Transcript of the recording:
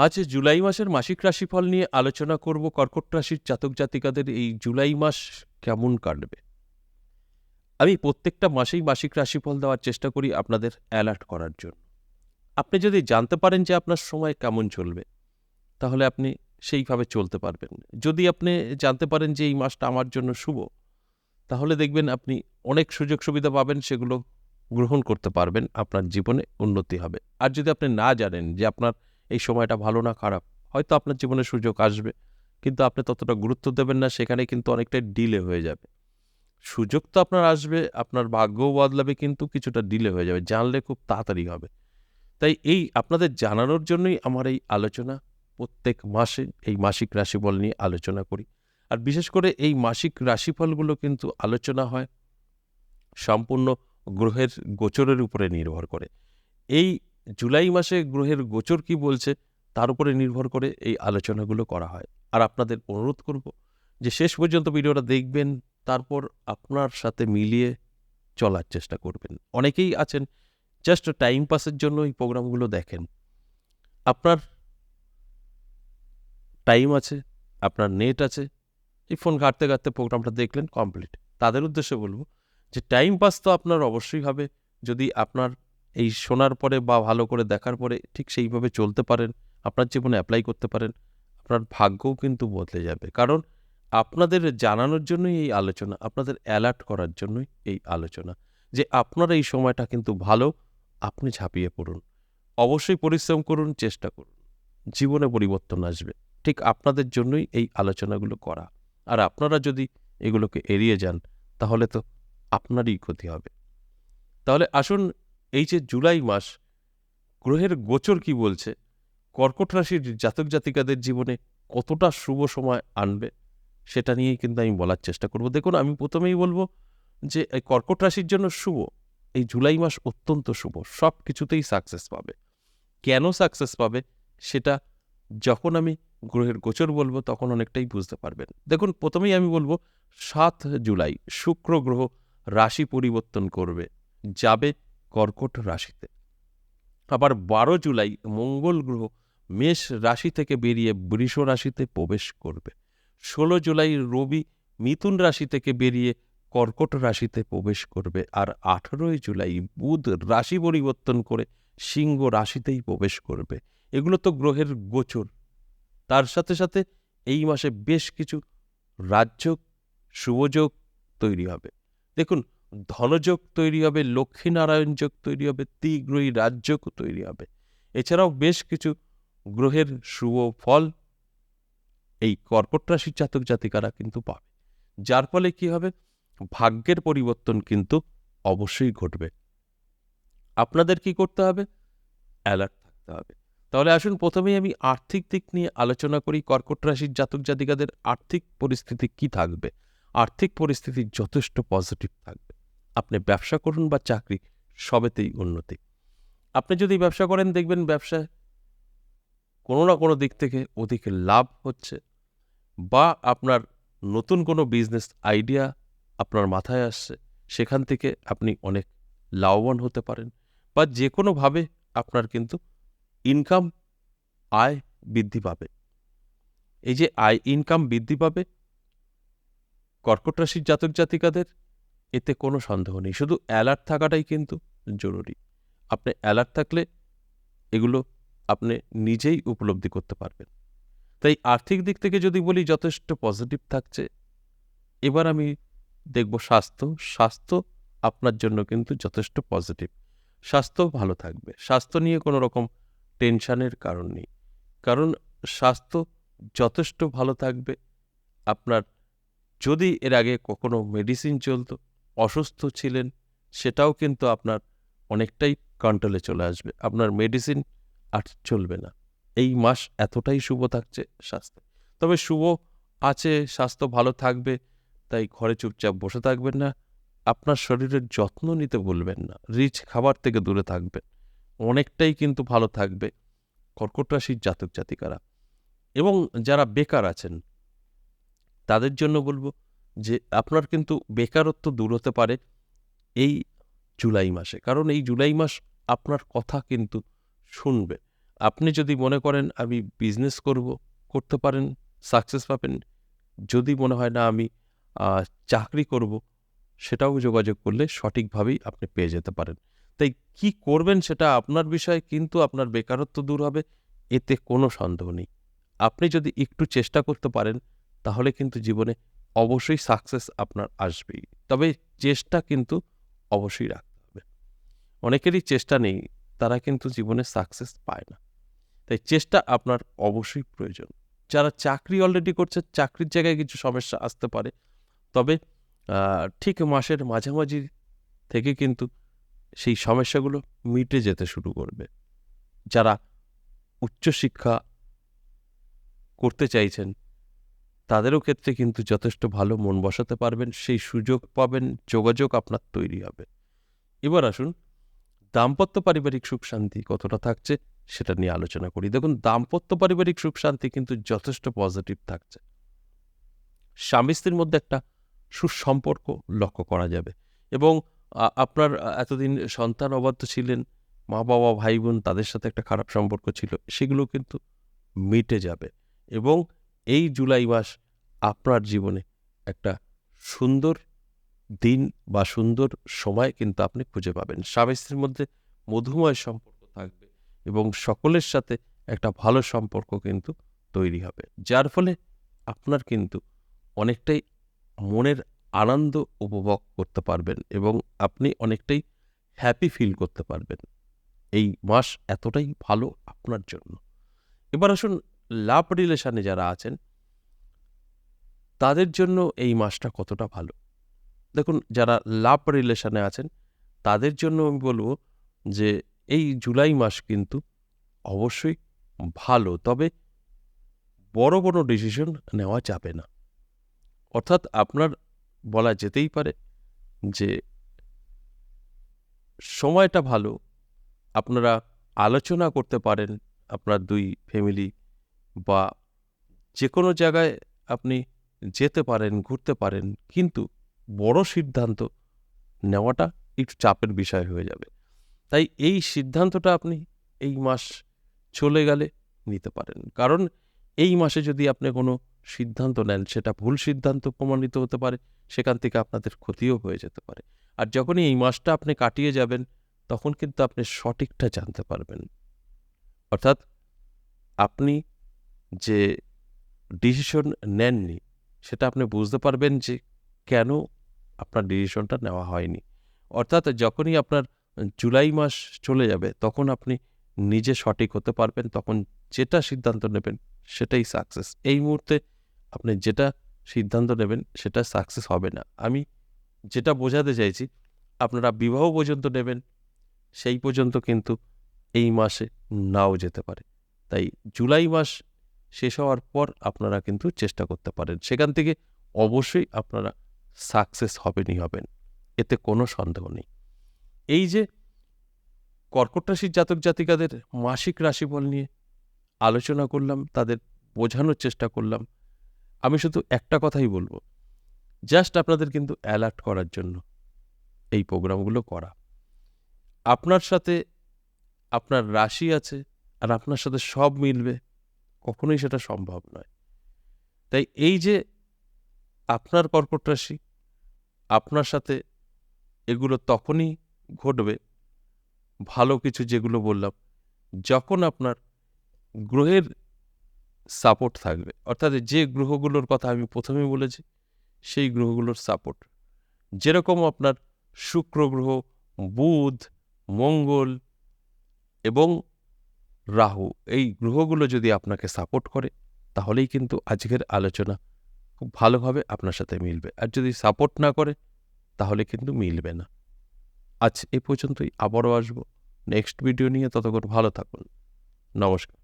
আজ জুলাই মাসের মাসিক রাশিফল নিয়ে আলোচনা করব। কর্কট রাশির জাতক জাতিকাদের এই জুলাই মাস কেমন কাটবে। আমি প্রত্যেকটা মাসেই মাসিক রাশিফল দেওয়ার চেষ্টা করি আপনাদের অ্যালার্ট করার জন্য। আপনি যদি জানতে পারেন যে আপনার সময় কেমন চলবে, তাহলে আপনি সেইভাবে চলতে পারবেন। যদি আপনি জানতে পারেন যে এই মাসটা আমার জন্য শুভ, তাহলে দেখবেন আপনি অনেক সুযোগ সুবিধা পাবেন, সেগুলো গ্রহণ করতে পারবেন, আপনার জীবনে উন্নতি হবে। আর যদি আপনি না জানেন যে আপনার এই সময়টা ভালো না খারাপ, হয়তো আপনার জীবনে সুযোগ আসবে, কিন্তু আপনি ততটা গুরুত্ব দেবেন না, সেখানে কিন্তু অনেকটাই ডিলে হয়ে যাবে। সুযোগ তো আপনার আসবে, আপনার ভাগ্যও বদলাবে, কিন্তু কিছুটা ডিলে হয়ে যাবে। জানলে খুব তাড়াতাড়ি হবে। তাই এই আপনাদের জানানোর জন্যই আমার এই আলোচনা। প্রত্যেক মাসে এই মাসিক রাশিফল নিয়ে আলোচনা করি। আর বিশেষ করে এই মাসিক রাশিফলগুলো কিন্তু আলোচনা হয় সম্পূর্ণ গ্রহের গোচরের উপরে নির্ভর করে। এই জুলাই মাসে গ্রহের গোচর কি বলছে তার উপরে নির্ভর করে এই আলোচনাগুলো করা হয়। আর আপনাদের অনুরোধ করব যে শেষ পর্যন্ত ভিডিওটা দেখবেন, তারপর আপনার সাথে মিলিয়ে চলার চেষ্টা করবেন। অনেকেই আছেন জাস্ট টাইম পাসের জন্য এই প্রোগ্রামগুলো দেখেন। আপনার টাইম আছে, আপনার নেট আছে, এই ফোন ঘাঁটতে ঘাঁটতে প্রোগ্রামটা দেখলেন, কমপ্লিট। তাদের উদ্দেশ্যে বলবো যে টাইম পাস তো আপনার অবশ্যই হবে যদি আপনার এই শোনার পরে বা ভালো করে দেখার পরে ঠিক সেইভাবে চলতে পারেন, আপনার জীবনে অ্যাপ্লাই করতে পারেন, আপনার ভাগ্যও কিন্তু বদলে যাবে। কারণ আপনাদের জানানোর জন্যই এই আলোচনা, আপনাদের অ্যালার্ট করার জন্যই এই আলোচনা যে আপনার এই সময়টা কিন্তু ভালো, আপনি ঝাঁপিয়ে পড়ুন, অবশ্যই পরিশ্রম করুন, চেষ্টা করুন, জীবনে পরিবর্তন আসবে। ঠিক আপনাদের জন্যই এই আলোচনাগুলো করা। আর আপনারা যদি এগুলোকে এড়িয়ে যান, তাহলে তো আপনারই ক্ষতি হবে। তাহলে আসুন, এই যে জুলাই মাস, গ্রহের গোচর কি বলছে, কর্কট রাশির জাতক জাতিকাদের জীবনে কতটা শুভ সময় আনবে, সেটা নিয়েই কিন্তু আমি বলার চেষ্টা করব। দেখুন, আমি প্রথমেই বলবো যে এই কর্কট রাশির জন্য শুভ এই জুলাই মাস অত্যন্ত শুভ, সব কিছুতেই সাকসেস পাবে। কেন সাকসেস পাবে সেটা যখন আমি গ্রহের গোচর বলবো তখন অনেকটাই বুঝতে পারবেন। দেখুন, প্রথমেই আমি বলবো ৭ জুলাই শুক্র গ্রহ রাশি পরিবর্তন করবে, যাবে কর্কট রাশিতে। আবার ১২ জুলাই মঙ্গল গ্রহ মেষ রাশি থেকে বেরিয়ে বৃষ রাশিতে প্রবেশ করবে। ১৬ জুলাই রবি মিথুন রাশি থেকে বেরিয়ে কর্কট রাশিতে প্রবেশ করবে। আর ১৮ জুলাই বুধ রাশি পরিবর্তন করে সিংহ রাশিতেই প্রবেশ করবে। এগুলো তো গ্রহের গোচর। তার সাথে সাথে এই মাসে বেশ কিছু রাজযোগ, শুভযোগ তৈরি হবে। দেখুন, ধনযোগ তৈরি হবে, লক্ষ্মীনারায়ণ যোগ তৈরি হবে, ত্রিগ্রহী রাজযোগ তৈরি হবে। এছাড়াও বেশ কিছু গ্রহের শুভ ফল এই কর্কট রাশির জাতক জাতিকারা কিন্তু পাবে। যার ফলে কি হবে, ভাগ্যের পরিবর্তন কিন্তু অবশ্যই ঘটবে। আপনাদের কি করতে হবে? অ্যালার্ট থাকতে হবে। তাহলে আসুন, প্রথমেই আমি আর্থিক দিক নিয়ে আলোচনা করি। কর্কট রাশির জাতক জাতিকাদের আর্থিক পরিস্থিতি কি থাকবে? আর্থিক পরিস্থিতি যথেষ্ট পজিটিভ থাকবে। আপনি ব্যবসা করুন বা চাকরি, সবেতেই উন্নতি। আপনি যদি ব্যবসা করেন, দেখবেন ব্যবসায় কোনো না কোনো দিক থেকে অধিক লাভ হচ্ছে, বা আপনার নতুন কোনো বিজনেস আইডিয়া আপনার মাথায় আসছে, সেখান থেকে আপনি অনেক লাভবান হতে পারেন, বা যে কোনোভাবে আপনার কিন্তু ইনকাম, আয় বৃদ্ধি পাবে। এই যে আয় ইনকাম বৃদ্ধি পাবে কর্কট রাশির জাতক জাতিকাদের, এতে কোনো সন্দেহ নেই। শুধু অ্যালার্ট থাকাটাই কিন্তু জরুরি। আপনি অ্যালার্ট থাকলে এগুলো আপনি নিজেই উপলব্ধি করতে পারবেন। তাই আর্থিক দিক থেকে যদি বলি, যথেষ্ট পজিটিভ থাকছে। এবার আমি দেখব স্বাস্থ্য। স্বাস্থ্য আপনার জন্য কিন্তু যথেষ্ট পজিটিভ। স্বাস্থ্য ভালো থাকবে। স্বাস্থ্য নিয়ে কোনো রকম টেনশনের কারণ নেই। কারণ স্বাস্থ্য যথেষ্ট ভালো থাকবে। আপনার যদি এর আগে কখনো মেডিসিন চলতো, অসুস্থ ছিলেন, সেটাও কিন্তু আপনার অনেকটাই কন্ট্রোলে চলে আসবে। আপনার মেডিসিন আর চলবে না। এই মাস এতটাই শুভ থাকছে স্বাস্থ্য। তবে শুভ আছে, স্বাস্থ্য ভালো থাকবে, তাই ঘরে চুপচাপ বসে থাকবেন না। আপনার শরীরের যত্ন নিতে ভুলবেন না। রিচ খাবার থেকে দূরে থাকবেন। অনেকটাই কিন্তু ভালো থাকবে কর্কট রাশির জাতক জাতিকারা। এবং যারা বেকার আছেন, তাদের জন্য বলব যে আপনার কিন্তু বেকারত্ব দূর হতে পারে এই জুলাই মাসে। কারণ এই জুলাই মাস আপনার কথা কিন্তু শুনবে। আপনি যদি মনে করেন আমি বিজনেস করব, করতে পারেন, সাকসেস পাবেন। যদি মনে হয় না আমি চাকরি করব, সেটাও যোগাযোগ করলে সঠিকভাবেই আপনি পেয়ে যেতে পারেন। তাই কি করবেন সেটা আপনার বিষয়, কিন্তু আপনার বেকারত্ব দূর হবে, এতে কোনো সন্দেহ নেই। আপনি যদি একটু চেষ্টা করতে পারেন, তাহলে কিন্তু জীবনে অবশ্যই সাকসেস আপনার আসবেই। তবে চেষ্টা কিন্তু অবশ্যই রাখতে হবে। অনেকেরই চেষ্টা নেই, তারা কিন্তু জীবনে সাকসেস পায় না। তাই চেষ্টা আপনার অবশ্যই প্রয়োজন। যারা চাকরি অলরেডি করছেন, চাকরির জায়গায় কিছু সমস্যা আসতে পারে। তবে ঠিক মাসের মাঝামাঝি থেকে কিন্তু সেই সমস্যাগুলো মিটে যেতে শুরু করবে। যারা উচ্চশিক্ষা করতে চাইছেন, তাদেরও ক্ষেত্রে কিন্তু যথেষ্ট ভালো মন বসাতে পারবেন, সেই সুযোগ পাবেন, যোগাযোগ আপনার তৈরি হবে। এবার আসুন দাম্পত্য পারিবারিক সুখ শান্তি কতটা থাকছে সেটা নিয়ে আলোচনা করি। দেখুন, দাম্পত্য পারিবারিক সুখ শান্তি কিন্তু যথেষ্ট পজিটিভ থাকছে। স্বামী স্ত্রীর মধ্যে একটা সুসম্পর্ক লক্ষ্য করা যাবে এবং আপনার এতদিন সন্তান অবাধ্য ছিলেন, মা বাবা ভাই বোন তাদের সাথে একটা খারাপ সম্পর্ক ছিল, সেগুলো কিন্তু মিটে যাবে এবং এই জুলাই মাস আপনার জীবনে একটা সুন্দর দিন বা সুন্দর সময় কিন্তু আপনি খুঁজে পাবেন। স্বামী স্ত্রীর মধ্যে মধুময় সম্পর্ক থাকবে এবং সকলের সাথে একটা ভালো সম্পর্ক কিন্তু তৈরি হবে, যার ফলে আপনার কিন্তু অনেকটাই মনের আনন্দ উপভোগ করতে পারবেন এবং আপনি অনেকটাই হ্যাপি ফিল করতে পারবেন। এই মাস এতটাই ভালো আপনার জন্য। এবার আসুন লাভ রিলেশনে যারা আছেন, তাদের জন্য এই মাসটা কতটা ভালো। দেখুন, যারা লাভ রিলেশনে আছেন, তাদের জন্য আমি বলব যে এই জুলাই মাস কিন্তু অবশ্যই ভালো। তবে বড় কোনো ডিসিশন নেওয়া যাবে না। অর্থাৎ আপনার বলা যেতেই পারে যে সময়টা ভালো, আপনারা আলোচনা করতে পারেন আপনার ২ ফ্যামিলি, বা যেকোনো জায়গায় আপনি যেতে পারেন, ঘুরতে পারেন। কিন্তু বড় সিদ্ধান্ত নেওয়াটা একটু চাপের বিষয় হয়ে যাবে। তাই এই সিদ্ধান্তটা আপনি এই মাস চলে গেলে নিতে পারেন। কারণ এই মাসে যদি আপনি কোনো সিদ্ধান্ত নেন, সেটা ভুল সিদ্ধান্ত প্রমাণিত হতে পারে, সেখান থেকে আপনাদের ক্ষতিও হয়ে যেতে পারে। আর যখনই এই মাসটা আপনি কাটিয়ে যাবেন, তখন কিন্তু আপনি সঠিকটা জানতে পারবেন। অর্থাৎ আপনি যে ডিসিশন নেননি, সেটা আপনি বুঝতে পারবেন যে কেন আপনার ডিসিশনটা নেওয়া হয়নি। অর্থাৎ যখনই আপনার জুলাই মাস চলে যাবে, তখন আপনি নিজে সঠিক হতে পারবেন। তখন যেটা সিদ্ধান্ত নেবেন সেটাই সাকসেস। এই মুহূর্তে আপনি যেটা সিদ্ধান্ত নেবেন সেটা সাকসেস হবে না। আমি যেটা বোঝাতে চাইছি, আপনারা বিবাহ পর্যন্ত নেবেন, সেই পর্যন্ত কিন্তু এই মাসে নাও যেতে পারে। তাই জুলাই মাস শেষ হওয়ার পর আপনারা কিন্তু চেষ্টা করতে পারেন। সেখান থেকে অবশ্যই আপনারা সাকসেস হবেনই হবেন। এতে কোনো সন্দেহ নেই। এই যে কর্কট রাশির জাতক জাতিকাদের মাসিক রাশিফল নিয়ে আলোচনা করলাম, তাদের বোঝানোর চেষ্টা করলাম, আমি শুধু একটা কথাই বলব, জাস্ট আপনাদের কিন্তু অ্যালার্ট করার জন্য এই প্রোগ্রামগুলো করা। আপনার সাথে আপনার রাশি আছে আর আপনার সাথে সব মিলবে, কখনোই সেটা সম্ভব নয়। তাই এই যে আপনার কর্কট রাশি, আপনার সাথে এগুলো তখনই ঘটবে, ভালো কিছু যেগুলো বললাম, যখন আপনার গ্রহের সাপোর্ট থাকবে। অর্থাৎ যে গ্রহগুলোর কথা আমি প্রথমেই বলেছি, সেই গ্রহগুলোর সাপোর্ট। যেরকম আপনার শুক্র গ্রহ, বুধ, মঙ্গল এবং রাহু, এই গ্রহগুলো যদি আপনাকে সাপোর্ট করে, তাহলেই কিন্তু আজকের আলোচনা খুব ভালোভাবে আপনার সাথে মিলবে। আর যদি সাপোর্ট না করে, তাহলে কিন্তু মিলবে না। আজ এ পর্যন্তই, আবারও আসবো নেক্সট ভিডিও নিয়ে। ততক্ষণ ভালো থাকুন। নমস্কার।